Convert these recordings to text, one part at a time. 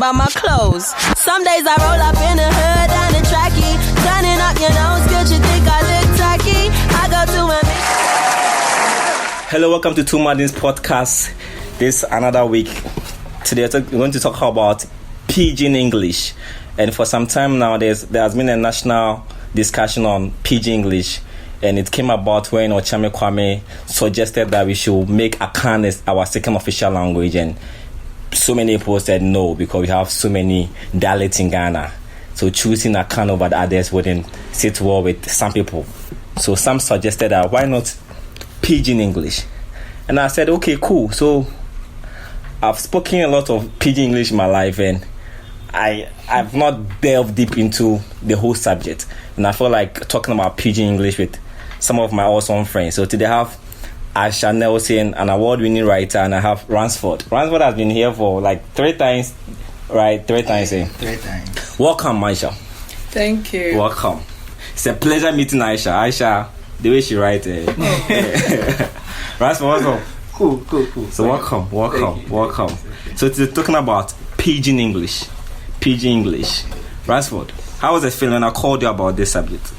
by my clothes. Some days I roll up in the hood and a trackie, turning up your nose, good you think I look tacky. I go to a... Hello, welcome to Two Martins Podcast. This another week. Today we're going to talk about Pidgin English. And for some time now, there has been a national discussion on Pidgin English. And it came about when Ochame Kwame suggested that we should make Akan our second official language. And so many people said no, because we have so many dialects in Ghana. So choosing Akan over the others wouldn't sit well with some people. So some suggested that why not Pidgin English? And I said, okay, cool. So I've spoken a lot of Pidgin English in my life, and I've not delved deep into the whole subject. And I feel like talking about Pidgin English with some of my awesome friends. So today I have Aisha Nelson, an award-winning writer, and I have Ransford. Ransford has been here for like 3 times, right? 3 times, eh? 3 times. Welcome, Aisha. Thank you. Welcome. It's a pleasure meeting Aisha. Aisha, the way she writes, Ransford, what's up? Cool. So welcome. So today talking about Pidgin English. Pidgin English. Ransford, how was it feeling when I called you about this subject?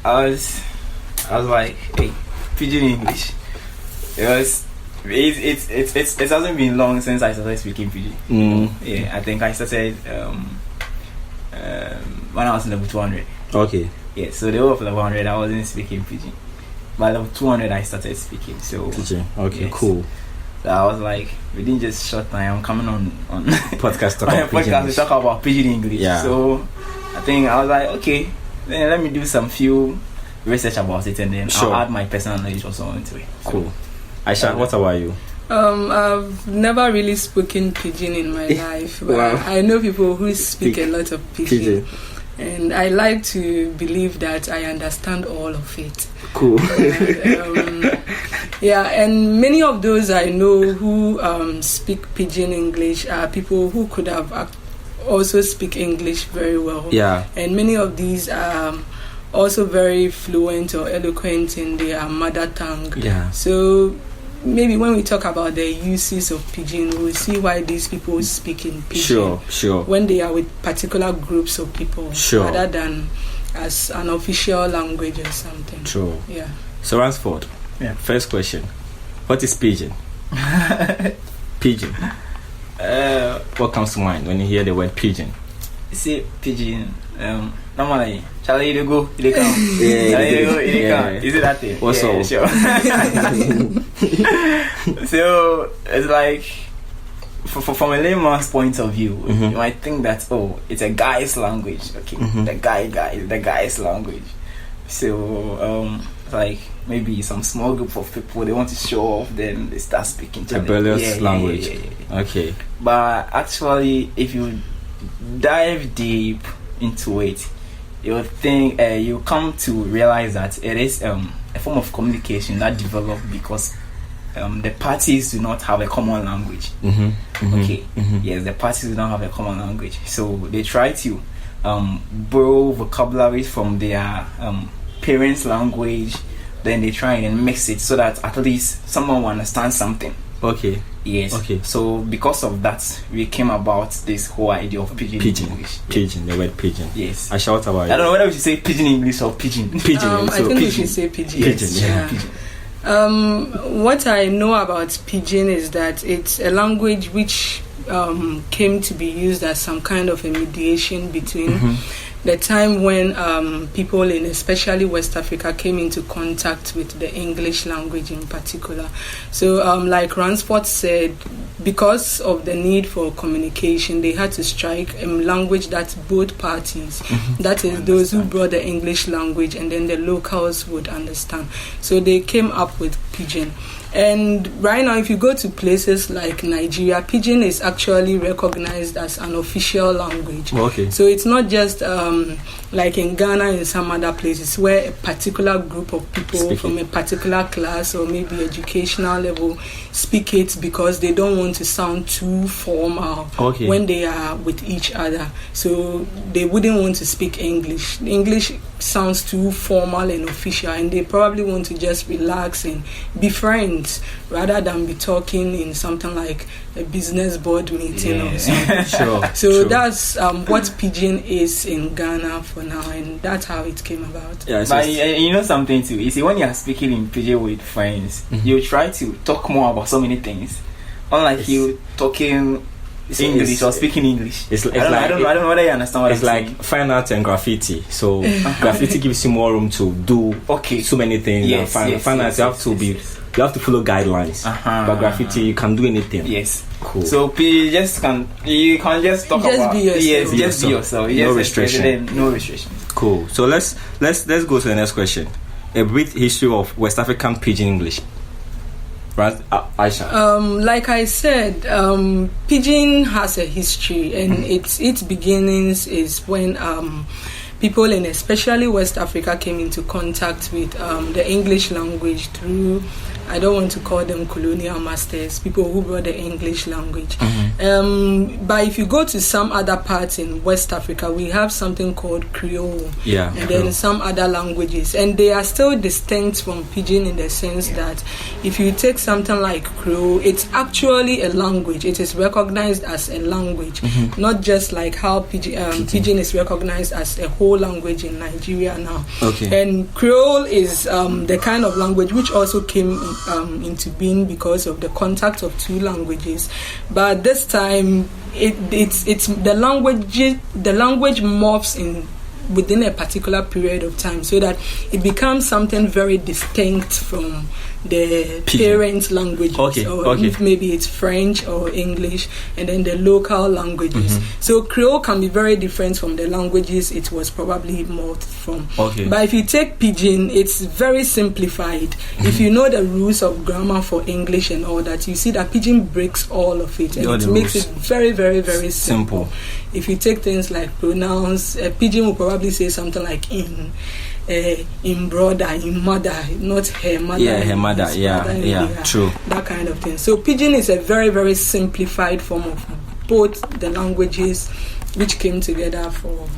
I was like, hey, Pidgin English. It hasn't been long since I started speaking Pidgin. Yeah, I think I started when I was in level 200. Okay. Yeah, so the whole of level 100 I wasn't speaking Pidgin. By level 200 I started speaking. So Pidgin. Okay, yes. Cool. So I was like, within just short time, I'm coming on podcast talk about podcast to talk about Pidgin English. Yeah. So I think I was like, okay, then let me do some few research about it, and then I'll add my personal knowledge also into it. So, cool. Aisha, what about you? I've never really spoken Pidgin in my life. But wow. I know people who speak a lot of Pidgin. And I like to believe that I understand all of it. Cool. And, and many of those I know who speak Pidgin English are people who could have also speak English very well. Yeah. And many of these are also very fluent or eloquent in their mother tongue. Yeah. So maybe when we talk about the uses of Pidgin, we'll see why these people speak in Pidgin. Sure. When they are with particular groups of people, rather than as an official language or something. True. Yeah. So Ransford, first question: what is Pidgin? Pidgin. What comes to mind when you hear the word Pidgin? See, Pidgin. Normally, Charlie, you go, you come. Is it that thing? What's up? Sure. So it's like, from a layman's point of view, you might think that it's a guy's language. Okay, the guy's language. So like maybe some small group of people, they want to show off, then they start speaking to rebellious language. Yeah. Okay. But actually, if you dive deep into it, you think you come to realize that it is a form of communication that developed because the parties do not have a common language. Yes, the parties do not have a common language, so they try to borrow vocabulary from their parents' language, then they try and mix it so that at least someone will understand something. Okay. Yes. Okay. So because of that, we came about this whole idea of Pidgin English. Pidgin, the word Pidgin. Yes. I shout about it. I don't know whether we should say Pidgin English or Pidgin. I think we should say Pidgin. Pidgin, yeah. What I know about Pidgin is that it's a language which came to be used as some kind of a mediation between the time when people in especially West Africa came into contact with the English language in particular. So like Ransford said, because of the need for communication, they had to strike a language that both parties, that is those who brought the English language and then the locals would understand. So they came up with Pidgin. And right now, if you go to places like Nigeria, Pidgin is actually recognized as an official language. Okay. So it's not just like in Ghana and some other places where a particular group of people from a particular class or maybe educational level speak it because they don't want to sound too formal when they are with each other. So they wouldn't want to speak English. English sounds too formal and official, and they probably want to just relax and be friends rather than be talking in something like a business board meeting or something. So that's what Pidgin is in Ghana for now, and that's how it came about. But you know something too, you see, when you're speaking in Pidgin with friends, you try to talk more about so many things, unlike you talking English or speaking English. I don't know whether you understand what I'm saying. It's like fine art and graffiti. So graffiti gives you more room to do so many things. Yes, fine art, you have to you have to follow guidelines. But graffiti, you can do anything. Yes. Cool. So you can just talk about be yourself. Yes, just be yourself. No restriction. No restriction. Cool. So let's go to the next question. A brief history of West African Pidgin English. Right, Aisha. Like I said, Pidgin has a history, and its beginnings is when people in especially West Africa came into contact with the English language through, I don't want to call them colonial masters, people who brought the English language. But if you go to some other parts in West Africa, we have something called Creole, and then some other languages, and they are still distinct from Pidgin in the sense that if you take something like Creole, it's actually a language. It is recognized as a language, not just like how Pidgin is recognized as a whole language in Nigeria now. And Creole is the kind of language which also came into being because of the contact of two languages, but this time it's the language morphs in within a particular period of time, so that it becomes something very distinct from the parent languages, or if maybe it's French or English, and then the local languages. So Creole can be very different from the languages it was probably morphed from. But if you take Pidgin, it's very simplified. If you know the rules of grammar for English and all that, you see that Pidgin breaks all of it, and it makes it very, very, very simple. If you take things like pronouns, Pidgin will probably say something like in brother, in mother, not her mother. Her mother, true. That kind of thing. So Pidgin is a very, very simplified form of both the languages which came together for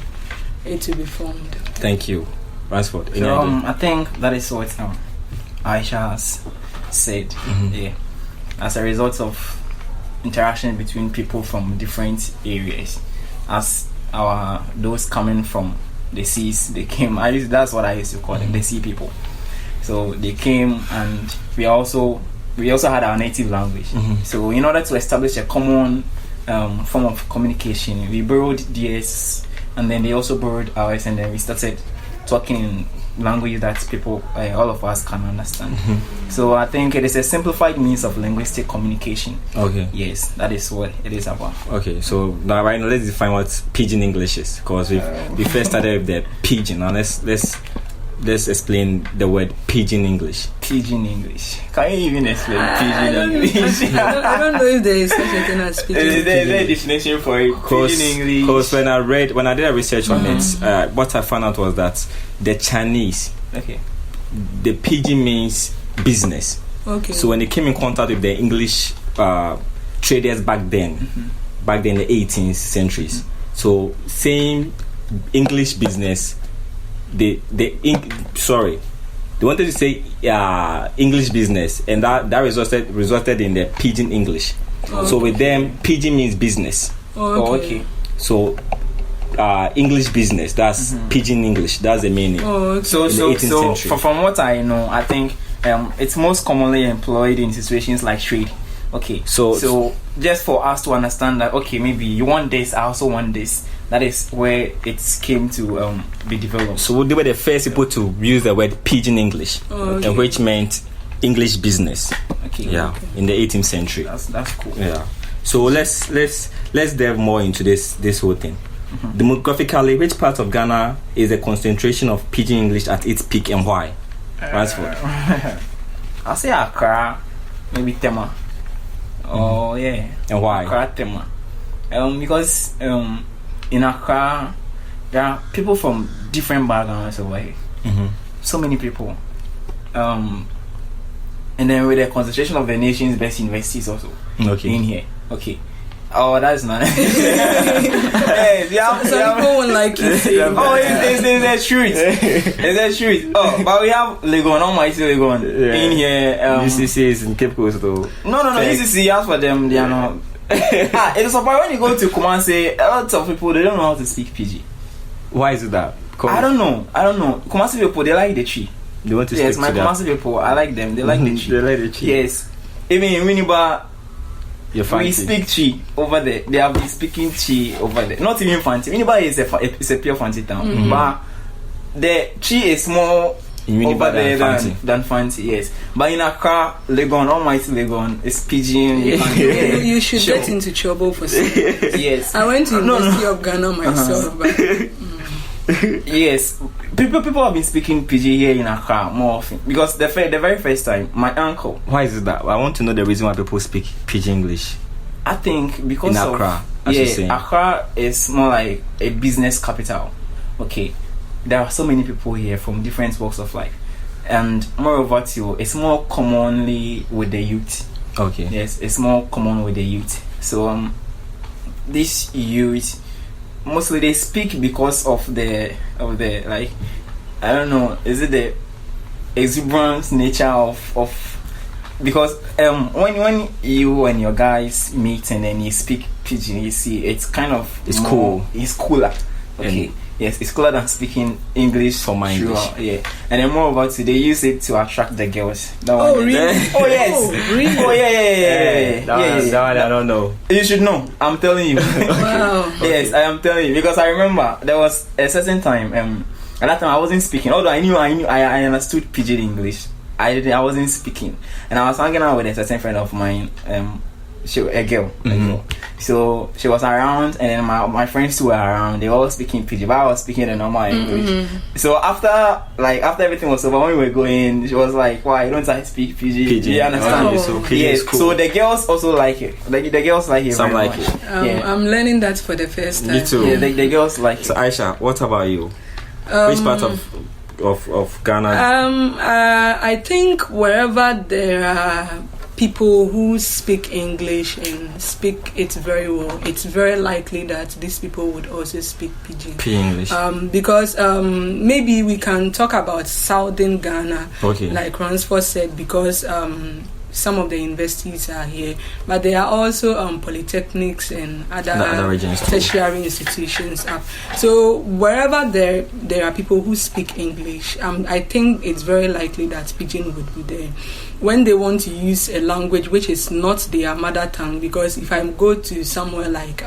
it to be formed. Thank you. Ransford. So, I think that is what Aisha has said. As a result of interaction between people from different areas, as those coming from the seas, they came. That's what I used to call them, the sea people. So they came, and we also had our native language. So in order to establish a common form of communication, we borrowed theirs, and then they also borrowed ours, and then we started talking in language that people, all of us, can understand. So I think it is a simplified means of linguistic communication. Yes, that is what it is about. So now let's define what Pidgin English is, because we first started with the Pidgin. Now let's explain the word Pidgin English. Pidgin English. Can you even explain Pidgin English? I don't know if there is such a thing as Pidgin. Is there a definition for it? Pidgin English. Because when I did a research on it, what I found out was that the Chinese, the Pidgin means business. So when they came in contact with the English traders back then in the 18th centuries, so same English business. They wanted to say English business, and that resulted in the Pidgin English. So with them, Pidgin means business. So English business, that's Pidgin English, that's the meaning. So from what I know, I think it's most commonly employed in situations like trade. So just for us to understand that, maybe you want this, I also want this. That is where it came to be developed. So they were the first people to use the word Pidgin English, which meant English business. In the 18th century. That's cool. So let's delve more into this whole thing. Demographically, which part of Ghana is a concentration of Pidgin English at its peak, and why? Ransford. I'll say Accra, maybe Tema. And why? Accra, Tema. Because in Accra, there are people from different backgrounds over here. So many people. And then with the concentration of the nation's best universities also in here. Oh, that's nice. Some people won't like it. Oh, it's a truth. It's a truth. Oh, but we have Legon, almighty Legon, in here. UCC is in Cape Coast though. No. UCC, as for them, they are not. It's surprising when you go to Kumasi, a lot of people, they don't know how to speak PG. Why is it that? I don't know. Kumasi people, they like the tree. They want to yes, stick my to that. Kumasi people, I like them. They like the tree. They like the tree. Yes. Even in Minibar, we speak Chi over there. They have been speaking Chi over there. Not even fancy. Minibar is a pure fancy town. But the Chi is more over there than fancy. Yes. But in Accra, Legon, almighty Legon, is Pidgin. You should get into trouble for saying. Yes. I went to University of Ghana myself. But, yes. People have been speaking PG here in Accra more often because the very first time my uncle. Why is it that? I want to know the reason why people speak Pidgin English. I think because in Accra, Accra is more like a business capital. Okay, there are so many people here from different walks of life, and moreover too, it's more commonly with the youth. Okay. Yes, it's more common with the youth. So this youth. Mostly they speak because of the like, I don't know, is it the exuberant nature of because when you and your guys meet and then you speak Pidgin, you see it's kind of cool. It's cooler. Okay. Yes, it's cooler than speaking English for my English. Yeah, and then more about it, they use it to attract the girls. Really? Oh yes. Oh, really? Oh yeah. That one I don't know. You should know. I'm telling you. Wow. Yes, I am telling you because I remember there was a certain time. At that time I wasn't speaking. Although I understood Pidgin English. I wasn't speaking, and I was hanging out with a certain friend of mine. A girl. So she was around, and then my friends too were around. They were all speaking Pidgin, but I was speaking the normal English. So after everything was over, when we were going, she was like, "Why don't I speak Pidgin?" You understand? Yes. Cool. So the girls also like it. Like the girls like it. Some very like much. it. I'm learning that for the first time. Me too. Yeah, the girls like it. So Aisha, what about you? Which part of Ghana? I think wherever there are people who speak English and speak it very well, it's very likely that these people would also speak Pidgin. English. Because maybe we can talk about Southern Ghana, like Ransford said, because some of the universities are here, but there are also polytechnics and other tertiary institutions up. So wherever there are people who speak English, I think it's very likely that Pidgin would be there. When they want to use a language which is not their mother tongue, because if I go to somewhere like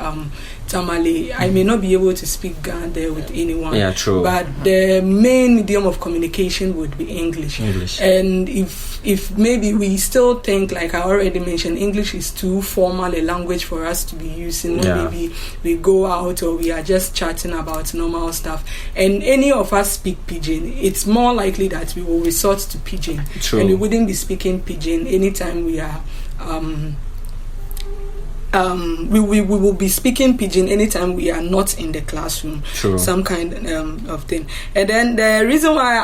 Tamale, I may not be able to speak Ghana there with anyone. Yeah, true. But the main medium of communication would be English. And if maybe we still think, like I already mentioned, English is too formal a language for us to be using. Maybe we go out or we are just chatting about normal stuff, and any of us speak Pidgin, it's more likely that we will resort to Pidgin. True. And we wouldn't be speaking Pidgin anytime we are we will be speaking Pidgin anytime we are not in the classroom. True. Some kind of thing. And then the reason why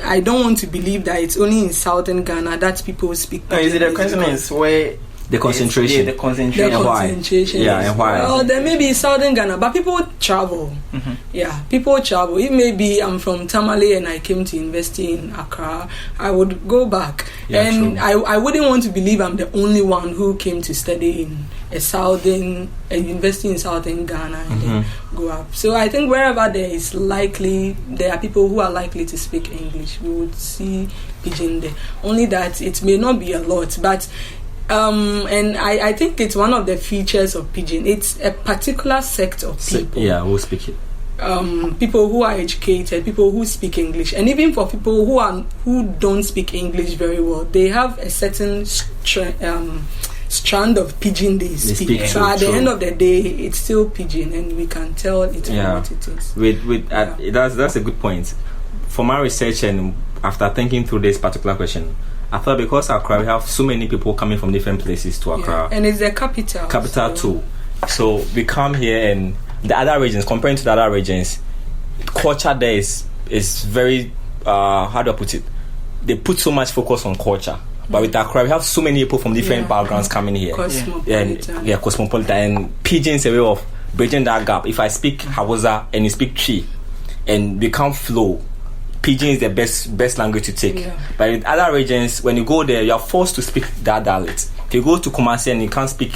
I don't want to believe that it's only in Southern Ghana that people speak Pidgin. Is it the question is where the concentration? The concentration. The concentration. And why? Well, there may be Southern Ghana, but people travel. Yeah, people travel. It may be I'm from Tamale and I came to university in Accra, I would go back. And I wouldn't want to believe I'm the only one who came to study in a university in Southern Ghana and then go up. So I think wherever there are people who are likely to speak English, we would see Pidgin there. Only that it may not be a lot, but and I think it's one of the features of Pidgin. It's a particular sect of people. Who speak it. People who are educated, people who speak English, and even for people who don't speak English very well, they have a certain strand of Pidgin they speak. So at the end of the day, it's still Pidgin, and we can tell it's what it is. That's a good point. For my research and after thinking through this particular question, I thought because Accra, we have so many people coming from different places to Accra. And it's the capital. Too. So we come here, and the other regions, comparing to the other regions, culture there is very, how do I put it? They put so much focus on culture. But with Accra, we have so many people from different backgrounds coming here. Cosmopolitan. Cosmopolitan. And Pidgin is a way of bridging that gap. If I speak Hausa and you speak Chi, and we can't flow, Pidgin is the best language to take. Yeah. But in other regions, when you go there, you are forced to speak that dialect. If you go to Kumasi and you can't speak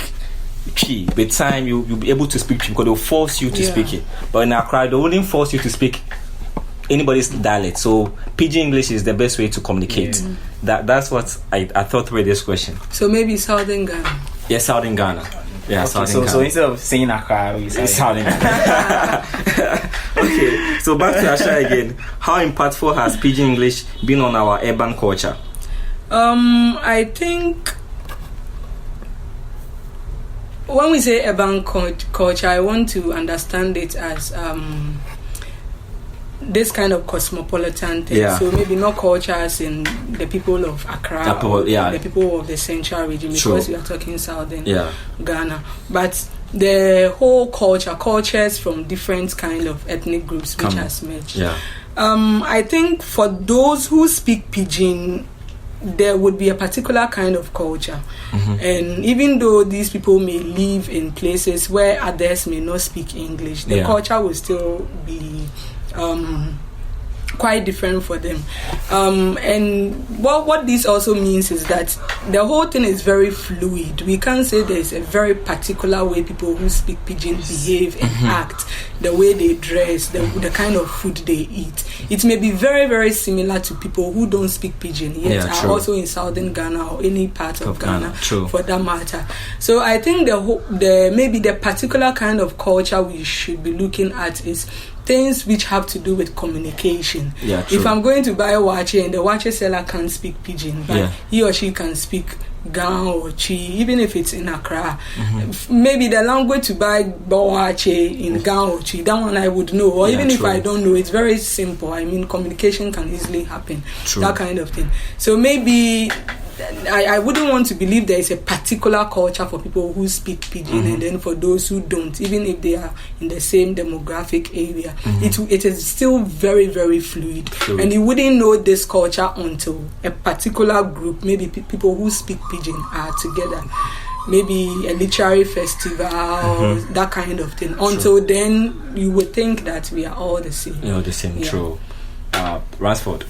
Chi, with time you'll be able to speak Chi because they'll force you to speak it. But in Accra, they wouldn't force you to speak anybody's dialect. So Pidgin English is the best way to communicate. That's what I thought with this question. So maybe Southern Ghana. Yes, Southern Ghana. Yeah, okay, so instead of saying Accra, we say Southern Ghana. Okay, so back to Asha again. How impactful has Pidgin English been on our urban culture? I think when we say urban culture, I want to understand it as this kind of cosmopolitan thing. Yeah. So maybe not culture as in the people of Accra or the people of the central region, because we are talking Southern Ghana. But the whole cultures from different kind of ethnic groups which has met. Yeah. I think for those who speak Pidgin, there would be a particular kind of culture. And even though these people may live in places where others may not speak English, the culture will still be quite different for them. And what this also means is that the whole thing is very fluid. We can't say there's a very particular way people who speak Pidgin behave and act, the way they dress, the kind of food they eat. It may be very, very similar to people who don't speak Pidgin yet are also in Southern Ghana or any part of Ghana for that matter. So I think maybe the particular kind of culture we should be looking at is things which have to do with communication. Yeah, if I'm going to buy a watch and the watch seller can't speak Pidgin, but he or she can speak Gan or Chi, even if it's in Accra, maybe the language to buy watch in Gan or Chi, that one I would know. Or even if I don't know, it's very simple. I mean, communication can easily happen. That kind of thing. So maybe I wouldn't want to believe there is a particular culture for people who speak Pidgin and then for those who don't, even if they are in the same demographic area. It is still very, very fluid. And you wouldn't know this culture until a particular group, maybe people who speak Pidgin are together. Maybe a literary festival, that kind of thing. Until then, you would think that we are all the same. All the same, true. Ransford.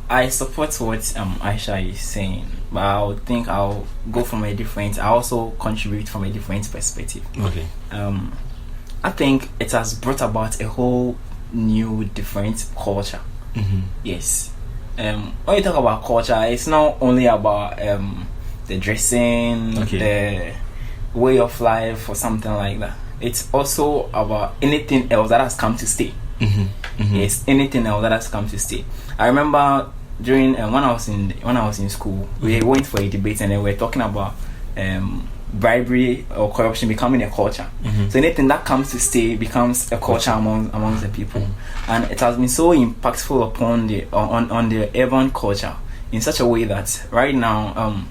I support what Aisha is saying, but I would think I'll go from a different. I also contribute from a different perspective. Okay. I think it has brought about a whole new, different culture. Yes. When you talk about culture, it's not only about the dressing, the way of life, or something like that. It's also about anything else that has come to stay. Yes, anything else that has come to stay. I remember during when I was in school, we went for a debate and then we were talking about bribery or corruption becoming a culture. So anything that comes to stay becomes a culture amongst the people, and it has been so impactful upon the urban culture in such a way that right now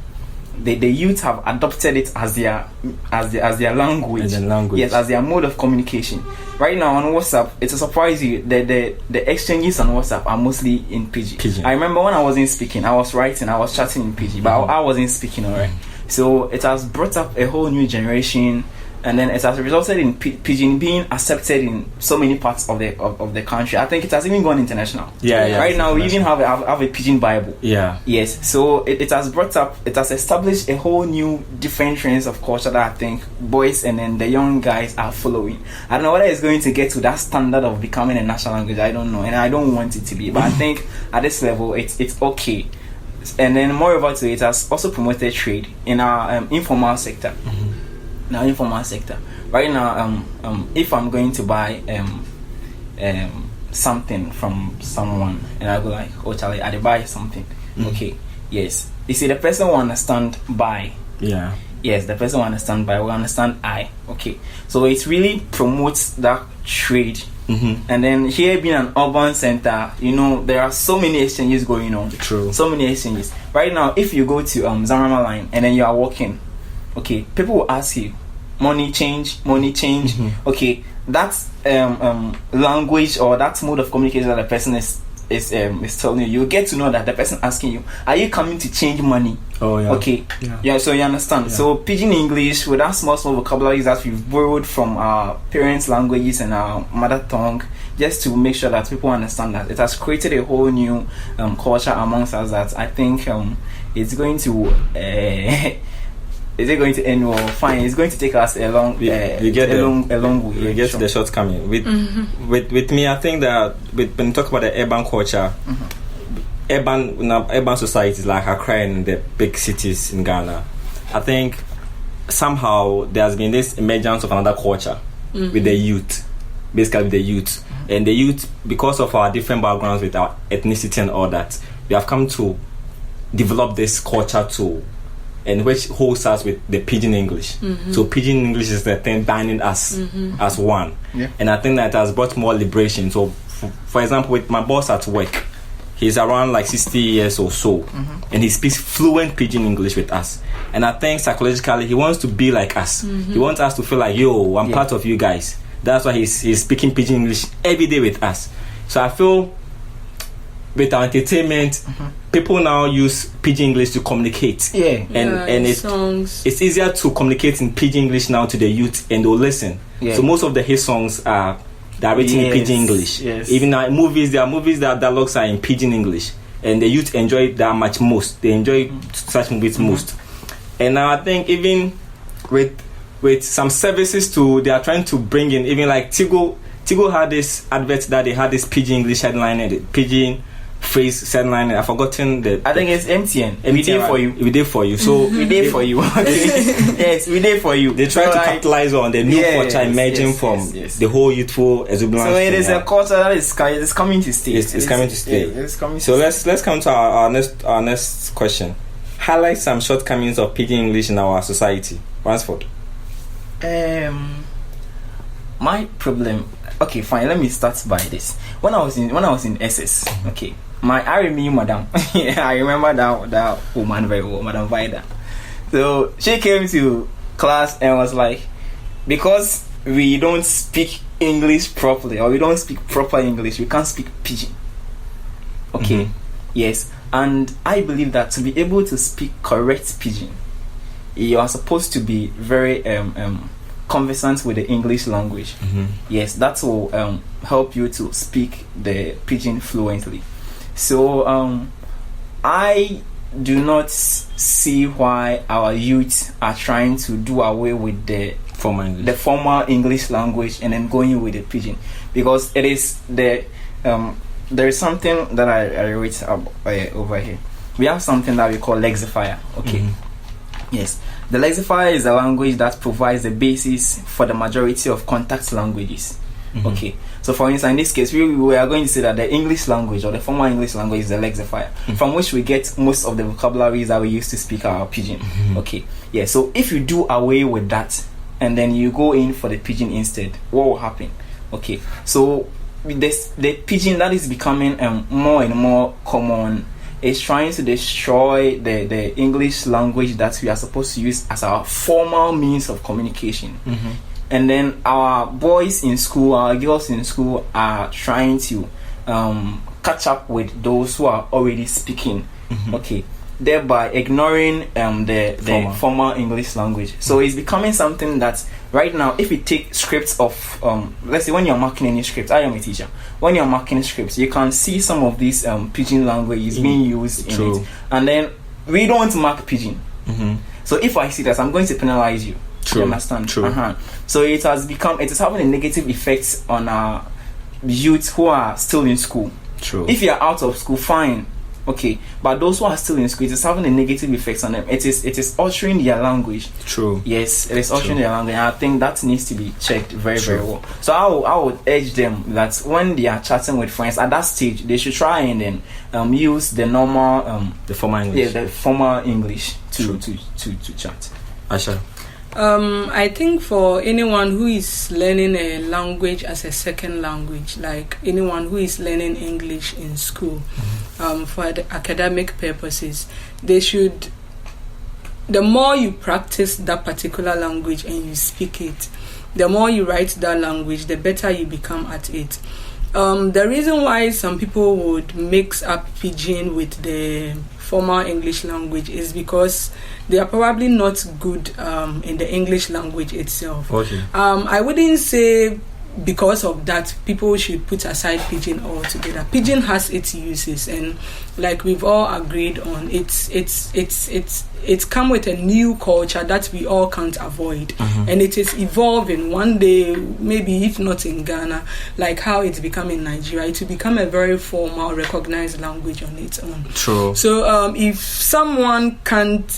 the youth have adopted it as their language. Yes, as their mode of communication. Right now on WhatsApp, it's a surprise you the exchanges on WhatsApp are mostly in Pidgin. I remember when I wasn't speaking, I was writing, I was chatting in Pidgin, but I wasn't speaking alright. So it has brought up a whole new generation, and then it has resulted in Pidgin being accepted in so many parts of the country. I think it has even gone international. Right now we even have a Pidgin Bible. Yes. So it has established a whole new different trends of culture that I think boys and then the young guys are following. I don't know whether it's going to get to that standard of becoming a national language. I don't know, and I don't want it to be. But I think at this level it's okay. And then moreover to it has also promoted trade in our informal sector. Now informal sector. Right now, if I'm going to buy something from someone and I go like, oh Charlie, I buy something. Okay, yes. You see, the person will understand buy. Yes, the person will understand buy, will understand I. Okay. So it really promotes that trade. And then here being an urban center, there are so many exchanges going on. So many exchanges. Right now, if you go to Zamrama line and then you are walking, okay, people will ask you, money change. Okay, that's language or that mode of communication that the person is is telling you, you get to know that the person asking you, are you coming to change money? Oh yeah. Okay. Yeah. So you understand. Yeah. So Pidgin English, with that small vocabularies that we've borrowed from our parents' languages and our mother tongue, just to make sure that people understand that it has created a whole new culture amongst us that I think it's going to. Is it going to end well? Fine. It's going to take us a long way. We get the shortcoming. With me, I think that when you talk about the urban culture, urban societies like Accra and the big cities in Ghana, I think somehow there has been this emergence of another culture with the youth, basically with the youth. And the youth, because of our different backgrounds with our ethnicity and all that, we have come to develop this culture too, and which holds us with the Pidgin English. So Pidgin English is the thing binding us as one. Yeah. And I think that has brought more liberation. So for example, with my boss at work, he's around like 60 years or so, and he speaks fluent Pidgin English with us. And I think psychologically he wants to be like us. He wants us to feel like, yo, I'm part of you guys. That's why he's speaking Pidgin English every day with us. So I feel with our entertainment, people now use Pidgin English to communicate. And it's easier to communicate in Pidgin English now to the youth, and they'll listen. So most of the hit songs are written in Pidgin English. Even now movies, there are movies that dialogues are in Pidgin English, and the youth enjoy it that much most. They enjoy such movies most. And now I think even with some services too, they are trying to bring in, even like Tigo had this advert that they had this Pidgin English headline and the Pidgin phrase headline. I've forgotten I think it's MTN. We did for you. We did for you. So we did for you. Yes, we did for you. They try to capitalize on the new culture emerging from the whole youthful exuberance. So it is a culture that is coming to stay. It's coming to stay. It's coming. So let's come to our next question. Highlight some shortcomings of Pidgin English in our society. Ransford. My problem. Okay, fine. Let me start by this. When I was in SS, okay, I remember Madam. I remember that woman very well, Madam Vida. So she came to class and was like, because we don't speak English properly, or we don't speak proper English, we can't speak Pidgin. Okay, yes, and I believe that to be able to speak correct Pidgin, you are supposed to be very conversant with the English language. Yes, that will help you to speak the Pidgin fluently. So I do not see why our youth are trying to do away with the formal English language and then going with the Pidgin, because it is there is something that I wrote over here. We have something that we call lexifier. Okay. Yes, the lexifier is a language that provides the basis for the majority of contact languages. Okay, so for instance, in this case, we are going to say that the English language, or the formal English language, is the lexifier, from which we get most of the vocabularies that we use to speak our Pidgin. Okay, yeah, so if you do away with that and then you go in for the Pidgin instead, what will happen? Okay, so the Pidgin that is becoming more and more common is trying to destroy the English language that we are supposed to use as our formal means of communication. And then our boys in school, our girls in school are trying to catch up with those who are already speaking. Okay, thereby ignoring the formal English language. So it's becoming something that right now, if you take scripts of let's say when you're marking any script, I am a teacher. When you're marking scripts, you can see some of these Pidgin languages being used in it, and then we don't mark Pidgin. So if I see that, I'm going to penalize you. You understand? So it is having a negative effect on our youth who are still in school. If you're out of school, fine. Okay, but those who are still in school, it is having a negative effect on them. It is altering their language. Yes, it is altering their language, and I think that needs to be checked very, very well. So I would urge them that when they are chatting with friends at that stage, they should try and then use the normal the formal English. The formal English to chat. Asha. I think for anyone who is learning a language as a second language, like anyone who is learning English in school, for the academic purposes, the more you practice that particular language and you speak it, the more you write that language, the better you become at it. The reason why some people would mix up Pidgin with the formal English language is because they are probably not good in the English language itself. Okay. I wouldn't say because of that people should put aside Pidgin altogether. Pidgin has its uses, and like we've all agreed on, it's come with a new culture that we all can't avoid, and it is evolving. One day, maybe if not in Ghana, like how it's become in Nigeria, it will become a very formal, recognized language on its own. True. So if someone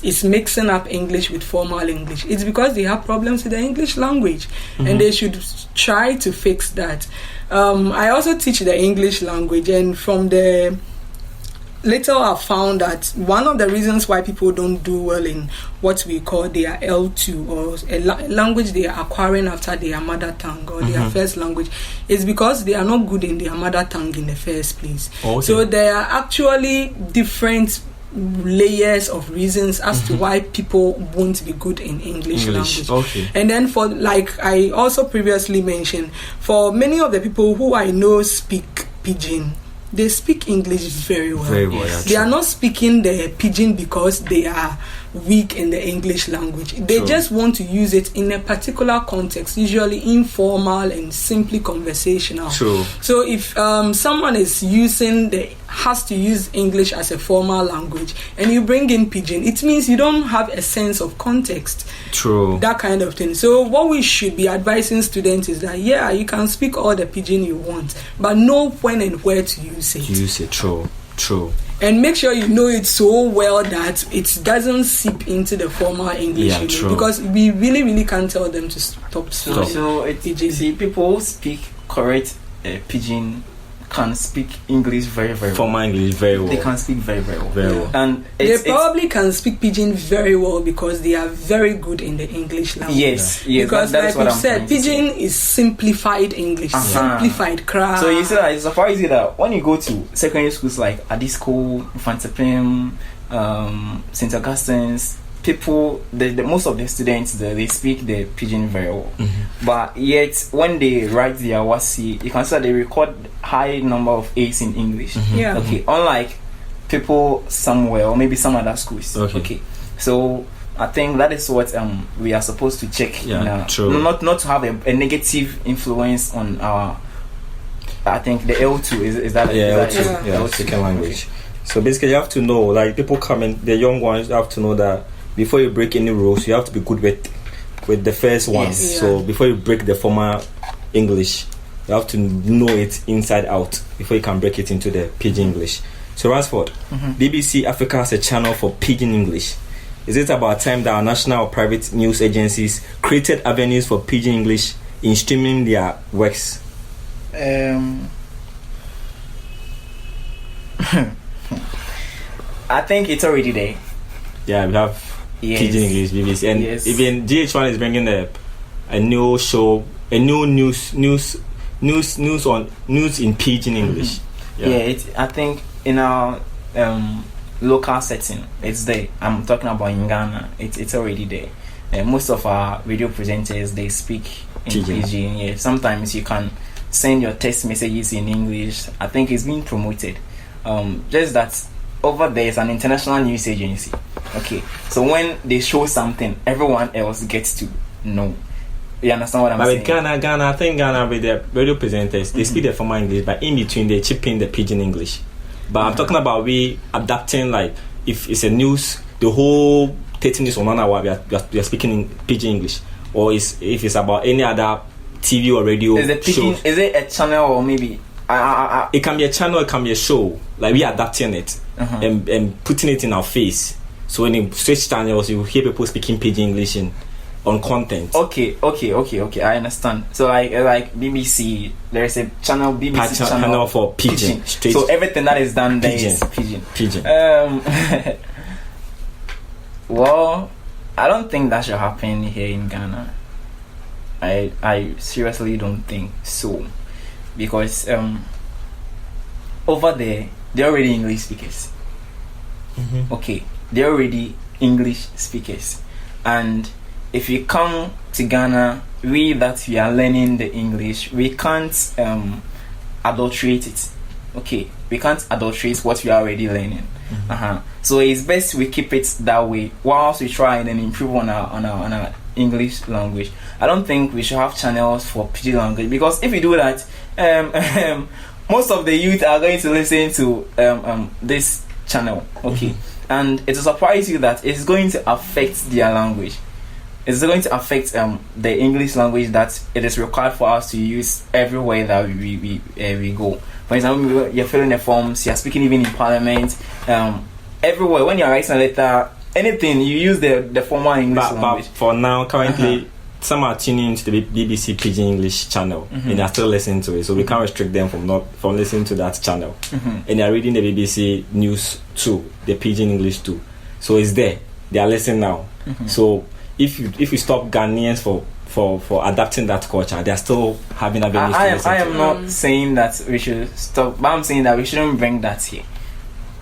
is mixing up English with formal English, it's because they have problems with the English language, and they should try to fix that. I also teach the English language, and from the little I've found that one of the reasons why people don't do well in what we call their L2, or a language they are acquiring after their mother tongue or their first language, is because they are not good in their mother tongue in the first place. Okay. So there are actually different layers of reasons as to why people won't be good in English language. Okay. And then for, like I also previously mentioned, for many of the people who I know speak Pidgin, they speak English very well. Very well, yeah, they are not speaking the Pidgin because they are weak in the English language. They just want to use it in a particular context, usually informal and simply conversational. True. So if someone has to use English as a formal language, and you bring in Pidgin, it means you don't have a sense of context. True. That kind of thing. So what we should be advising students is that, yeah, you can speak all the Pidgin you want, but know when and where to use it. Use it. True. And make sure you know it so well that it doesn't seep into the formal English. Yeah, true. Because we really, really can't tell them to stop. So see, people who speak correct Pidgin can speak English very, very well. Formal English very well. They can speak very, very well. Very well. And they probably can speak Pidgin very well because they are very good in the English language. Yes. Because that's like what we said, Pidgin is simplified English, simplified craft. So you see that it's surprising that when you go to secondary schools like Adisco, Infantepim, St. Augustine's, people, most of the students, they speak the Pidgin very well. But yet, when they write their WASI, you can see that they record high number of A's in English. Yeah. Okay. Unlike people somewhere, or maybe some other schools. Okay. So I think that is what we are supposed to check. Yeah, true. Not to have a negative influence on our. I think the L2 is that. L2. Yeah, second language. So basically, you have to know, like people coming, the young ones, you have to know that before you break any rules, you have to be good with the first one. Yes. Yeah. So before you break the formal English, you have to know it inside out before you can break it into the Pidgin English. So Ransford, BBC Africa has a channel for Pidgin English. Is it about time that our national or private news agencies created avenues for Pidgin English in streaming their works? I think it's already there. Yeah, we have Pidgin English, BBC, and even GH1 is bringing a new show, a new news in Pidgin English. I think in our local setting, it's there. I'm talking about in Ghana. It's already there. Most of our radio presenters, they speak in Pidgin. Yeah, sometimes you can send your text messages in English. I think it's being promoted. Just that over there is an international news agency. Okay, so when they show something, everyone else gets to know. You understand what I'm saying? With Ghana, I think Ghana with the radio presenters, they speak the formal English, but in between they chip in the Pidgin English. But I'm talking about we adapting, like if it's a news, the whole 30 minutes or 1 hour we are speaking in Pidgin English, or if it's about any other TV or radio show. Is it a channel or maybe? It can be a channel, it can be a show. Like we adapting it and putting it in our face. So when you switch channels, you hear people speaking Pidgin English on content. Okay. I understand. So like BBC, there is a channel, BBC channel for Pidgin. So everything that is done there is Pidgin. Well, I don't think that should happen here in Ghana. I seriously don't think so, because over there they're already English speakers. Okay, they're already English speakers, and if you come to Ghana, we are learning the English, we can't adulterate it. Okay, we can't adulterate what we are already learning. So it's best we keep it that way whilst we try and improve on our English language. I don't think we should have channels for Pidgin language, because if we do that, most of the youth are going to listen to this channel. Okay, and it will surprise you that it's going to affect their language. It's going to affect the English language that it is required for us to use everywhere that we go. For example, you're filling the forms, you're speaking even in parliament, everywhere. When you're writing a letter, anything, you use the formal English language. But for now, currently, some are tuning into the BBC Pidgin English channel, and they're still listening to it. So we can't restrict them from listening to that channel. And they're reading the BBC News too, the Pidgin English too. So it's there. They are listening now. So if you stop Ghanaians for adapting that culture, they're still having avenues to listen to. I am not saying that we should stop, but I'm saying that we shouldn't bring that here.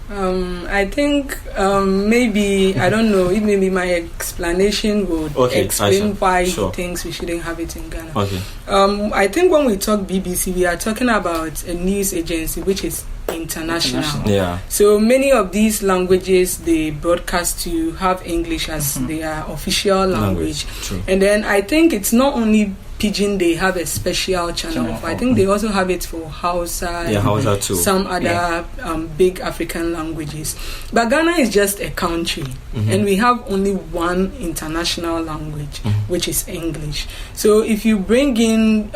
I think maybe, I don't know, if maybe my explanation would explain why he thinks we shouldn't have it in Ghana. I think when we talk BBC, we are talking about a news agency which is international. Yeah. So many of these languages they broadcast to have English as their official language. And then I think it's not only Pidgin they have a special channel. I think they also have it for Hausa, Hausa too. Some other big African languages. But Ghana is just a country, and we have only one international language, which is English. So if you bring in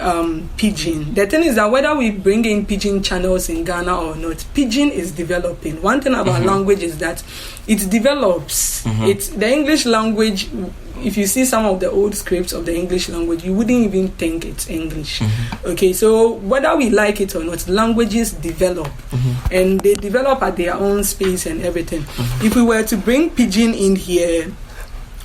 Pidgin, the thing is that whether we bring in Pidgin channels in Ghana or not, Pidgin is developing. One thing about language is that it develops. It's the English language. If you see some of the old scripts of the English language, you wouldn't even think it's English. Okay, so whether we like it or not, languages develop, and they develop at their own space and everything. If we were to bring Pidgin in here,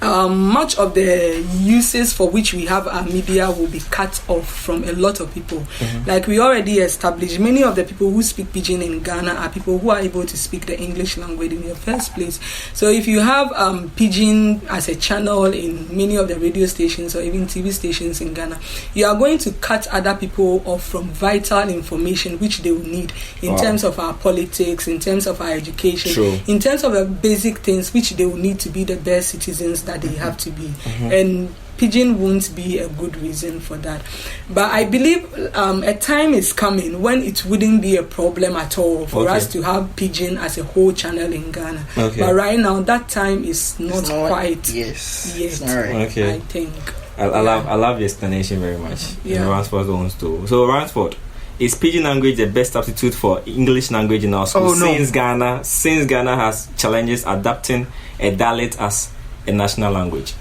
much of the uses for which we have our media will be cut off from a lot of people. Like we already established, many of the people who speak Pidgin in Ghana are people who are able to speak the English language in the first place. So if you have Pidgin as a channel in many of the radio stations or even TV stations in Ghana, you are going to cut other people off from vital information which they will need in terms of our politics, in terms of our education, in terms of the basic things which they will need to be the best citizens that they have to be. And Pidgin won't be a good reason for that. But I believe a time is coming when it wouldn't be a problem at all for us to have Pidgin as a whole channel in Ghana. But right now, that time is not quite yet, I think. I love the explanation very much. Ransford owns too. So Ransford, is Pidgin language the best substitute for English language in our school? Since Ghana has challenges adapting a dialect as a national language?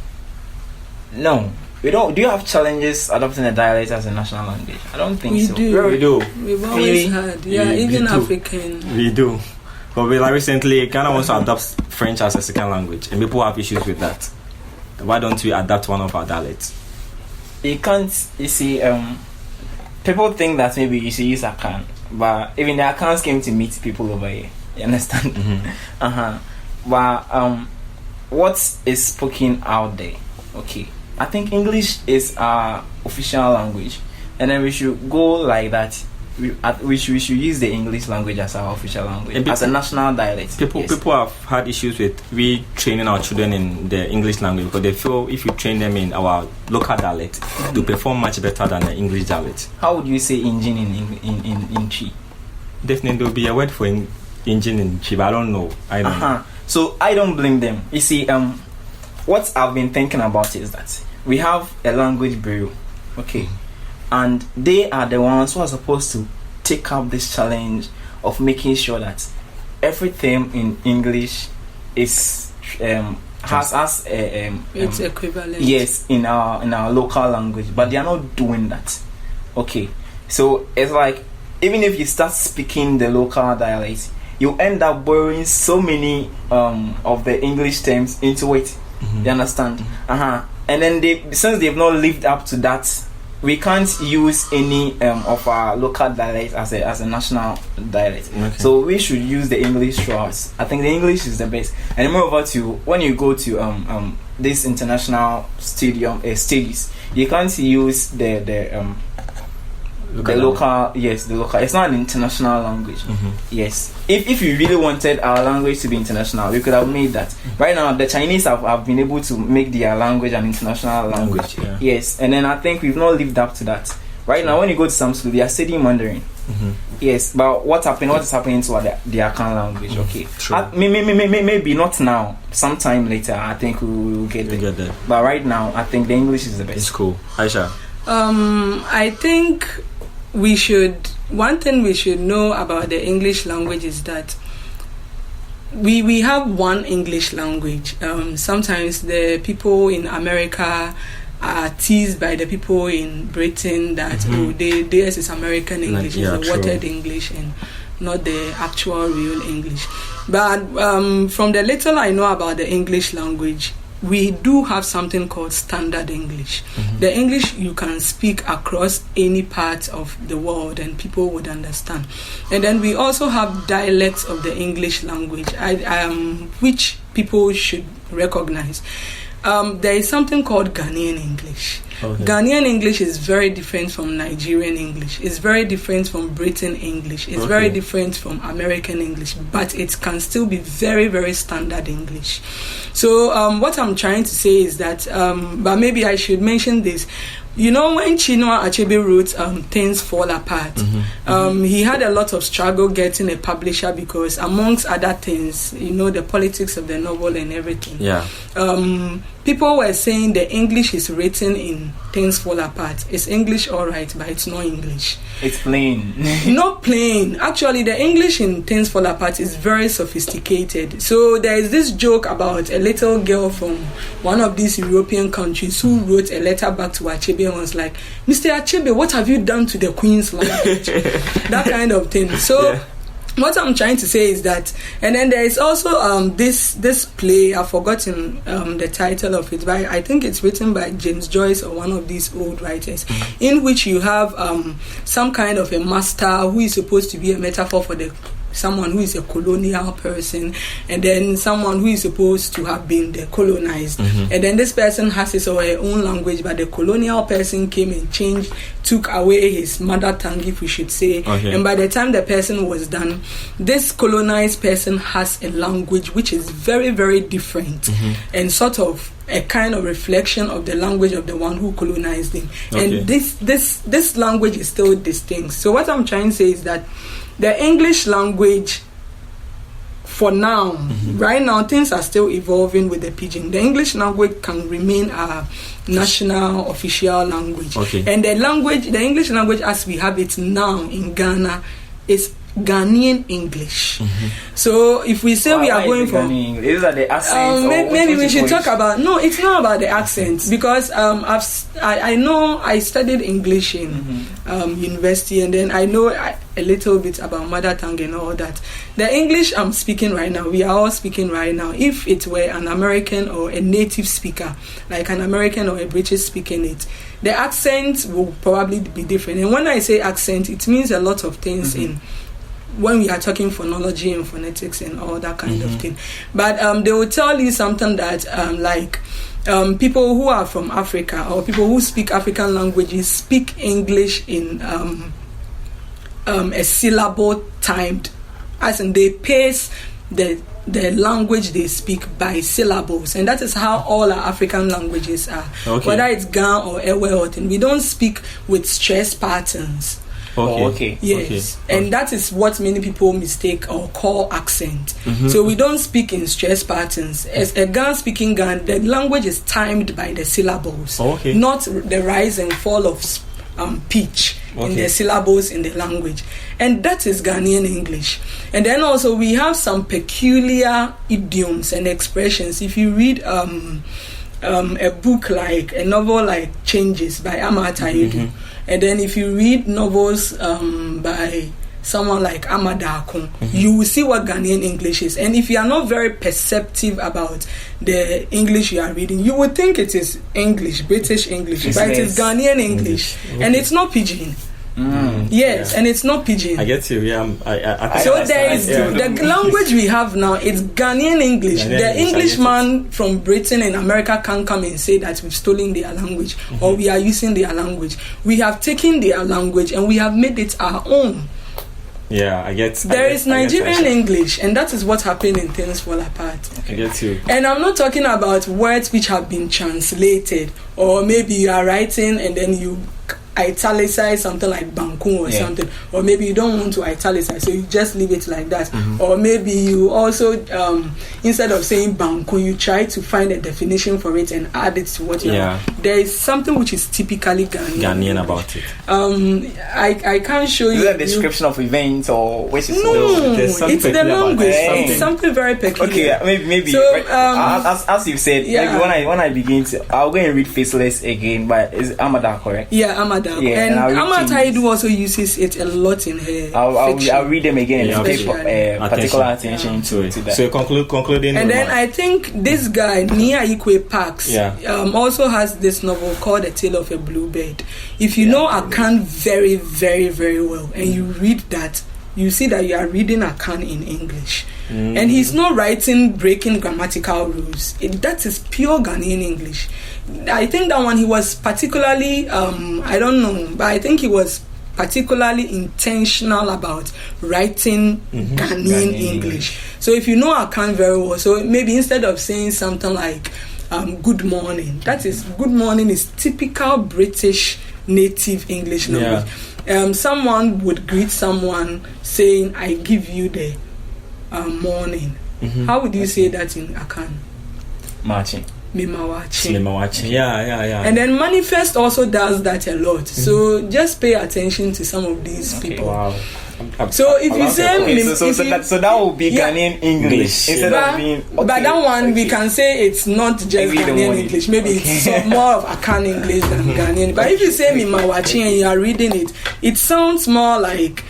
No, we don't. Do you have challenges adopting a dialect as a national language? I don't think so. We do. We've always had, even African. We do. But recently, Ghana wants to adopt French as a second language, and people have issues with that. Why don't we adapt one of our dialects? You can't. You see, people think that maybe you should use Akan, but even the Akans came to meet people over here. You understand? But what is spoken out there? Okay, I think English is our official language, and then we should go like that. We should use the English language as our official language, as a national dialect. People have had issues with training our children in the English language because they feel if you train them in our local dialect, they perform much better than the English dialect. How would you say engine in Chi? Definitely there will be a word for engine in Chi, but I don't know. So I don't blame them. You see, what I've been thinking about is that we have a language bureau, okay, and they are the ones who are supposed to take up this challenge of making sure that everything in English is has its equivalent. Yes, in our local language, but they are not doing that. Okay, so it's like even if you start speaking the local dialect, you end up borrowing so many of the English terms into it. You understand? And then since they've not lived up to that, we can't use any of our local dialect as a national dialect. So we should use the English for us. I think the English is the best. And moreover, when you go to this international stages, you can't use the the local. Yes, the local. It's not an international language. Yes. If you really wanted our language to be international, we could have made that. Right now, the Chinese have been able to make their language an international language. Yeah. Yes, and then I think we've not lived up to that. Right now, when you go to some school, they are studying Mandarin. Yes, but what is happening to their Akan language? Okay, maybe not now. Sometime later, I think we will get there. But right now, I think the English is the best. It's cool. Aisha. I think one thing we should know about the English language is that we have one English language. Sometimes the people in America are teased by the people in Britain that theirs is American English, it's a watered English and not the actual real English. But from the little I know about the English language, we do have something called standard English. The English you can speak across any part of the world and people would understand. And then we also have dialects of the English language, which people should recognize. There is something called Ghanaian English. Okay. Ghanaian English is very different from Nigerian English. It's very different from Britain English. It's very different from American English. But it can still be very, very standard English. So what I'm trying to say is that, but maybe I should mention this. You know, when Chinua Achebe wrote Things Fall Apart, he had a lot of struggle getting a publisher because, amongst other things, you know, the politics of the novel and everything. Yeah. People were saying the English is written in Things Fall Apart. It's English all right, but it's not English. It's plain. Not plain. Actually, the English in Things Fall Apart is very sophisticated. So there is this joke about a little girl from one of these European countries who wrote a letter back to Achebe and was like, Mr. Achebe, what have you done to the Queen's language? That kind of thing. So what I'm trying to say is that, and then there is also this play, I've forgotten the title of it, but I think it's written by James Joyce or one of these old writers, in which you have some kind of a master who is supposed to be a metaphor for someone who is a colonial person, and then someone who is supposed to have been decolonized. And then this person has his or her own language, but the colonial person came and took away his mother tongue, if we should say. And by the time the person was done, this colonized person has a language which is very, very different and sort of a kind of reflection of the language of the one who colonized him. And this language is still distinct. So what I'm trying to say is that the English language, for now, right now, things are still evolving with the Pidgin. The English language can remain our national official language. And the English language as we have it now in Ghana is Ghanaian English. So if we say we are going for, is that the accent? Maybe we should talk about. No, it's not about the accent, because I know I studied English in university, and then I know a little bit about mother tongue and all that. The English I'm speaking right now, we are all speaking right now. If it were an American or a native speaker, like an American or a British speaking it, the accent will probably be different. And when I say accent, it means a lot of things in when we are talking phonology and phonetics and all that kind of thing. But they will tell you something that people who are from Africa or people who speak African languages speak English in a syllable timed, as in they pace the language they speak by syllables, and that is how all our African languages are. Whether it's Gan or Ewe or thing, we don't speak with stress patterns. Yes. And that is what many people mistake or call accent. So we don't speak in stress patterns. As a Gan speaking Gan, the language is timed by the syllables, not the rise and fall of pitch in the syllables in the language. And that is Ghanaian English. And then also we have some peculiar idioms and expressions. If you read a book like a novel like Changes by Amata Yedu, and then if you read novels by someone like Amada Akon, you will see what Ghanaian English is. And if you are not very perceptive about the English you are reading, you would think it is English, British English, but it is Ghanaian English. And it's not Pidgin. Yes, and it's not Pidgin. I get you. Yeah, I so there is the language we have now. It's Ghanaian English. The Englishman from Britain and America can't come and say that we've stolen their language or we are using their language. We have taken their language and we have made it our own. Yeah, There is Nigerian English, and that is what happened in Things Fall Apart. I get you. And I'm not talking about words which have been translated, or maybe you are writing and then you italicize something like Banku or something, or maybe you don't want to italicize, so you just leave it like that. Or maybe you also instead of saying Banku, you try to find a definition for it and add it to what you have. There is something which is typically Ghanaian about it. I can't show you a description of events or which is it's the language. It's something very peculiar. Okay, maybe so, as you said, maybe when I begin to, I'll go and read Faceless again, but is Amada correct? Yeah, Amada. Yeah, and Amataidu also uses it a lot in her I'll read them again and pay particular attention to that. So concluding. And then I think this guy, Nia Ikwe Parks, also has this novel called The Tale of a Bluebird. If you know Akan very, very, very well and you read that, you see that you are reading Akan in English. And he's not writing breaking grammatical rules. That is pure Ghanaian English. I think that one he was particularly, I don't know, but I think he was particularly intentional about writing Ghanaian English. So if you know Akan very well, so maybe instead of saying something like good morning, that is, good morning is typical British native English language. Someone would greet someone saying, I give you the morning. How would you say that in Akan? Marching. Mimawaching. Yeah. Mm-hmm. And then Manifest also does that a lot. So just pay attention to some of these people. Wow. So if you say so that will be Ghanaian English instead of being. But that one we can say it's not just Ghanaian English. Maybe it's more of Akan English than Ghanaian. But if you say Mimawachi and you are reading it, it sounds more like,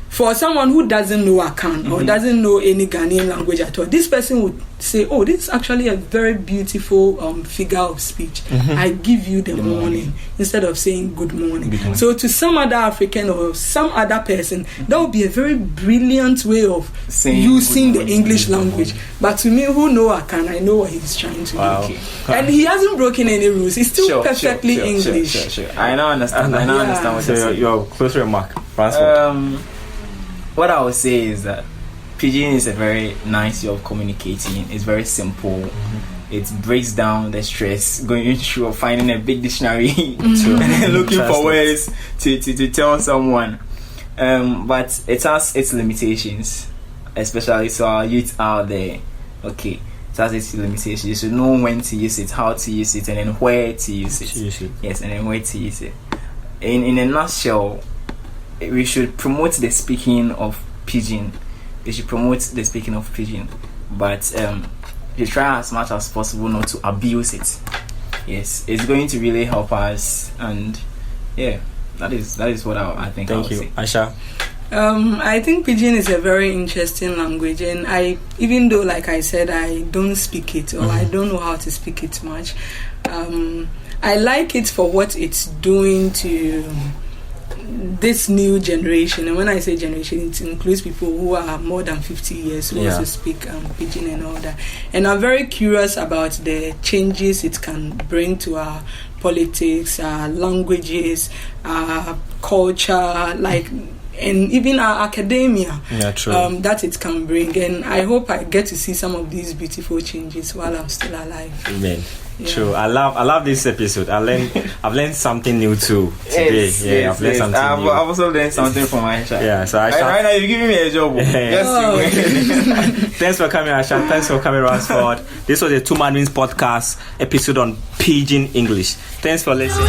for someone who doesn't know Akan or doesn't know any Ghanaian language at all, this person would say, oh, this is actually a very beautiful figure of speech. I give you the morning instead of saying good morning. So to some other African or some other person, that would be a very brilliant way of using the English language. But to me, who know Akan, I know what he's trying to do. And he hasn't broken any rules. He's still perfectly English. Sure. I now understand. I now understand what you're saying. Your close remark, what I would say is that Pidgin is a very nice way of communicating. It's very simple. It breaks down the stress going through or finding a big dictionary and then looking for ways to tell someone. But it has its limitations, especially to our youth out there. Okay, it has its limitations. You should know when to use it, how to use it, and then where to use it. Yes, and then where to use it. In a nutshell, we should promote the speaking of Pidgin. We should promote the speaking of Pidgin, but we try as much as possible not to abuse it. Yes, it's going to really help us, and yeah, that is what I think. Thank you, Asha. I think Pidgin is a very interesting language, and even though, like I said, I don't speak it or I don't know how to speak it much, I like it for what it's doing to this new generation. And when I say generation, it includes people who are more than 50 years who also speak Pidgin and all that. And I'm very curious about the changes it can bring to our politics, our languages, our culture, and even our academia, that it can bring. And I hope I get to see some of these beautiful changes while I'm still alive. Amen. Yeah. True. I love this episode. I've learned something new too today. I've learned something new. I've also learned something from Aisha. Yeah, so Aisha, right now you're giving me a job. Thanks for coming, Aisha. Thanks for coming, Ransford. This was a Two Mandarins podcast episode on Pidgin English. Thanks for listening.